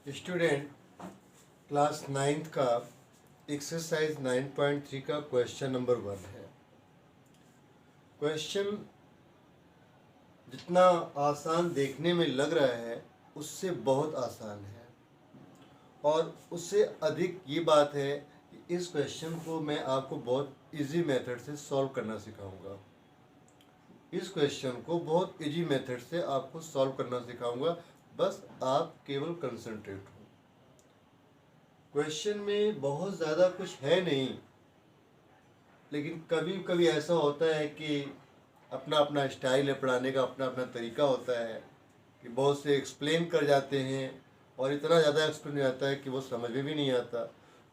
Student class 9th का exercise 9.3 का question number 1 है। क्वेश्चन जितना आसान देखने में लग रहा है उससे बहुत आसान है, और उससे अधिक ये बात है कि इस क्वेश्चन को मैं आपको बहुत इजी मेथड से सॉल्व करना सिखाऊंगा। इस क्वेश्चन को बहुत इजी मेथड से आपको सॉल्व करना सिखाऊंगा, बस आप केवल कंसंट्रेट हो। क्वेश्चन में बहुत ज़्यादा कुछ है नहीं, लेकिन कभी कभी ऐसा होता है कि अपना अपना स्टाइल है पढ़ाने का, अपना अपना तरीका होता है कि बहुत से एक्सप्लेन कर जाते हैं और इतना ज़्यादा एक्सप्लेन हो जाता है कि वो समझ में भी नहीं आता।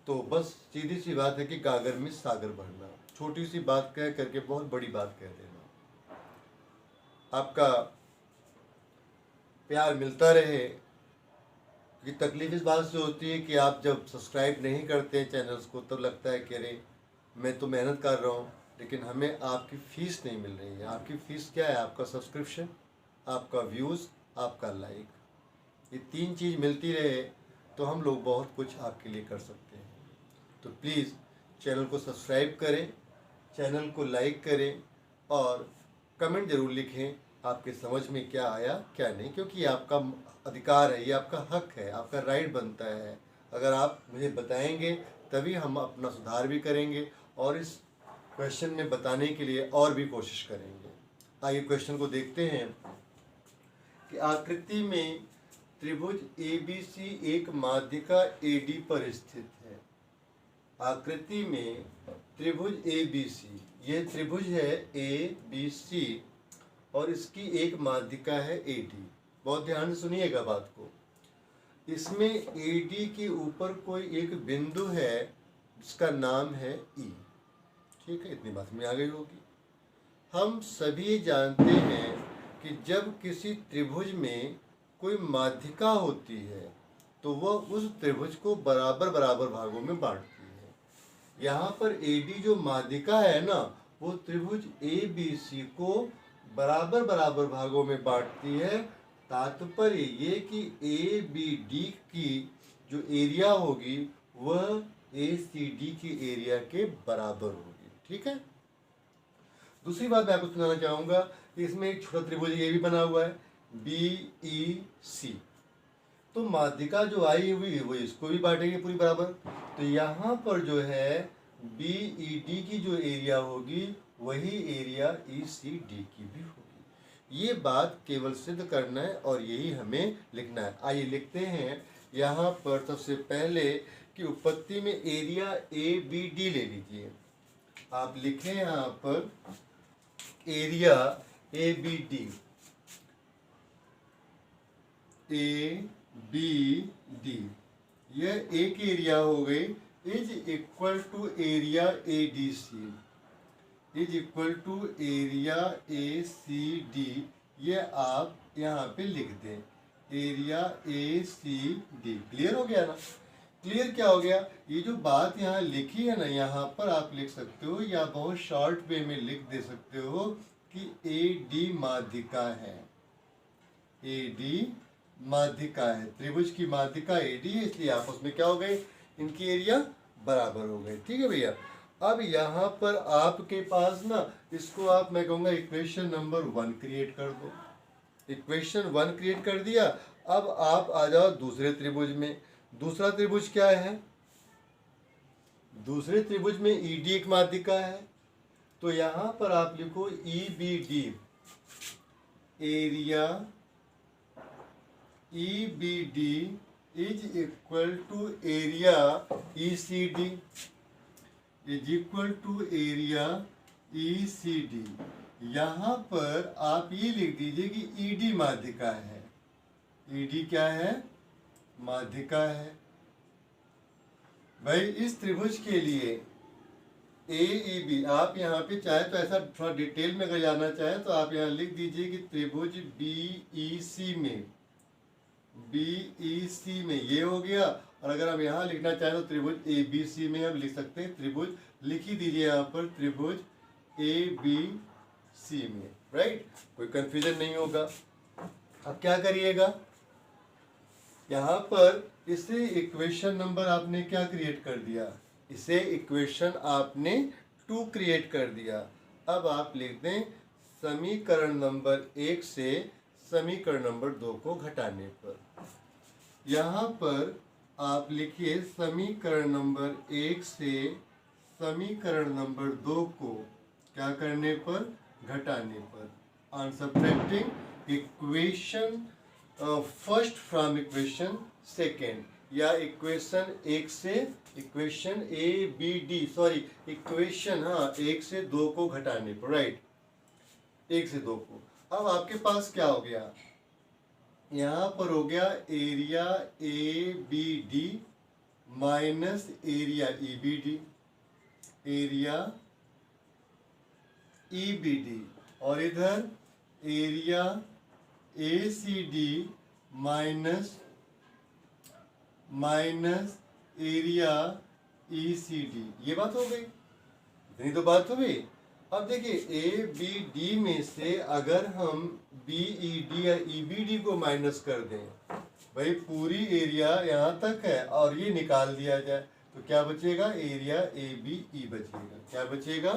तो बस सीधी सी बात है कि गागर में सागर भरना, छोटी सी बात कह करके बहुत बड़ी बात कह देना। आपका प्यार मिलता रहे। कि तकलीफ इस बात से होती है कि आप जब सब्सक्राइब नहीं करते हैं चैनल्स को तो लगता है कि अरे मैं तो मेहनत कर रहा हूँ, लेकिन हमें आपकी फ़ीस नहीं मिल रही है। आपकी फ़ीस क्या है? आपका सब्सक्रिप्शन, आपका व्यूज़, आपका लाइक। ये 3 चीज़ मिलती रहे तो हम लोग बहुत कुछ आपके लिए कर सकते हैं। तो प्लीज़ चैनल को सब्सक्राइब करें, चैनल को लाइक करें और कमेंट ज़रूर लिखें आपके समझ में क्या आया क्या नहीं, क्योंकि ये आपका अधिकार है, ये आपका हक है, आपका राइट बनता है। अगर आप मुझे बताएंगे तभी हम अपना सुधार भी करेंगे और इस क्वेश्चन में बताने के लिए और भी कोशिश करेंगे। आइए क्वेश्चन को देखते हैं कि आकृति में त्रिभुज ABC एक माध्यिका AD पर स्थित है। आकृति में त्रिभुज ABC, ये त्रिभुज है ABC और इसकी एक माध्यिका है AD। बहुत ध्यान से सुनिएगा बात को। इसमें AD के ऊपर कोई एक बिंदु है जिसका नाम है E। ठीक है, इतनी बात में आ गई होगी। हम सभी जानते हैं कि जब किसी त्रिभुज में कोई माध्यिका होती है तो वह उस त्रिभुज को बराबर बराबर भागों में बांटती है। यहाँ पर AD जो माध्यिका है ना, वो त्रिभुज ABC को बराबर बराबर भागों में बांटती है। तात्पर्य ये कि ABD की जो एरिया होगी वह ACD की एरिया के बराबर होगी। ठीक है। दूसरी बात मैं आपको सुनाना चाहूँगा कि इसमें एक छोटा त्रिभुज ये भी बना हुआ है BEC। तो माध्यिका जो आई हुई वो इसको भी बांटेगी पूरी बराबर। तो यहाँ पर जो है BED की जो एरिया होगी वही एरिया ECD की भी होगी। ये बात केवल सिद्ध करना है और यही हमें लिखना है। आइए लिखते हैं यहाँ पर सबसे पहले कि उत्पत्ति में एरिया ABD ले लीजिए। आप लिखें यहाँ पर एरिया ABD, यह एक एरिया हो गई, is equal to area ADC is equal to area ACD। ये आप यहाँ पे लिख दें एरिया ACD। क्लियर हो गया ना? क्लियर क्या हो गया? ये जो बात यहाँ लिखी है ना, यहाँ पर आप लिख सकते हो या बहुत शॉर्ट वे में लिख दे सकते हो कि AD माध्यिका है। AD माध्यिका है, त्रिभुज की माध्यिका AD है, इसलिए आपस में क्या हो गए? इनकी एरिया बराबर हो गए। ठीक है भैया। अब यहाँ पर आपके पास ना, इसको आप मैं कहूँगा इक्वेशन नंबर 1 क्रिएट कर दो। इक्वेशन 1 क्रिएट कर दिया। अब आप आ जाओ दूसरे त्रिभुज में। दूसरा त्रिभुज क्या है? दूसरे त्रिभुज में ED एक माध्यिका है, तो यहाँ पर आप लिखो EBD, area EBD is equal to area ECD is equal to area ECD। यहाँ पर आप ये लिख दीजिए कि ED माध्यिका है। ED क्या है? माध्यिका है। भाई इस त्रिभुज के लिए AEB, आप यहाँ पे चाहे तो ऐसा थोड़ा डिटेल में अगर जाना चाहें तो आप यहाँ लिख दीजिए कि त्रिभुज BEC में ये हो गया। और अगर हम यहाँ लिखना चाहें तो त्रिभुज ABC में हम लिख सकते हैं। त्रिभुज लिख ही दीजिए यहाँ पर, त्रिभुज ABC में। राइट, कोई कंफ्यूजन नहीं होगा। अब क्या करिएगा? यहाँ पर इसे इक्वेशन नंबर आपने क्या क्रिएट कर दिया, इसे इक्वेशन आपने 2 क्रिएट कर दिया। अब आप लिख दें समीकरण नंबर 1 से समीकरण नंबर 2 को घटाने पर। यहाँ पर आप लिखिए समीकरण नंबर 1 से समीकरण नंबर 2 को क्या करने पर, घटाने पर। On subtracting equation first from equation second, या इक्वेशन 1 से इक्वेशन इक्वेशन 1 से 2 को घटाने पर, राइट, 1 से 2 को। अब आपके पास क्या हो गया, यहाँ पर हो गया area ABD minus area EBD, area EBD, और इधर area ACD minus area ECD। ये बात हो गई, इतनी तो बात हो गई। अब देखिए ABD में से अगर हम BED या EBD को माइनस कर दें, भाई पूरी एरिया यहाँ तक है और ये निकाल दिया जाए, तो क्या बचेगा, एरिया ABE बचेगा। क्या बचेगा,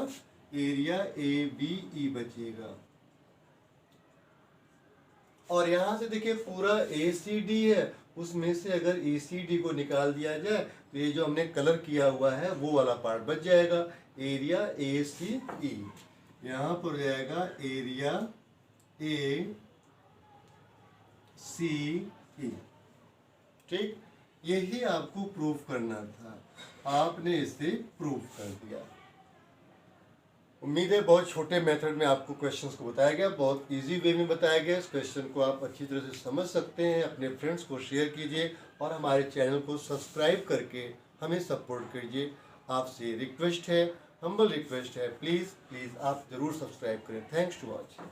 एरिया ABE बचेगा। और यहाँ से देखिए पूरा ACD है, उसमें से अगर ACD को निकाल दिया जाए तो ये जो हमने कलर किया हुआ है वो वाला पार्ट बच जाएगा, एरिया ACE। यहाँ पर हो जाएगा एरिया ACE। ठीक, यही आपको प्रूफ करना था, आपने इसे प्रूफ कर दिया। उम्मीद है बहुत छोटे मेथड में आपको क्वेश्चंस को बताया गया, बहुत इजी वे में बताया गया। इस क्वेश्चन को आप अच्छी तरह से समझ सकते हैं। अपने फ्रेंड्स को शेयर कीजिए और हमारे चैनल को सब्सक्राइब करके हमें सपोर्ट कीजिए। आपसे रिक्वेस्ट है, हम्बल रिक्वेस्ट है, प्लीज़ आप ज़रूर सब्सक्राइब करें। Thanks to watching.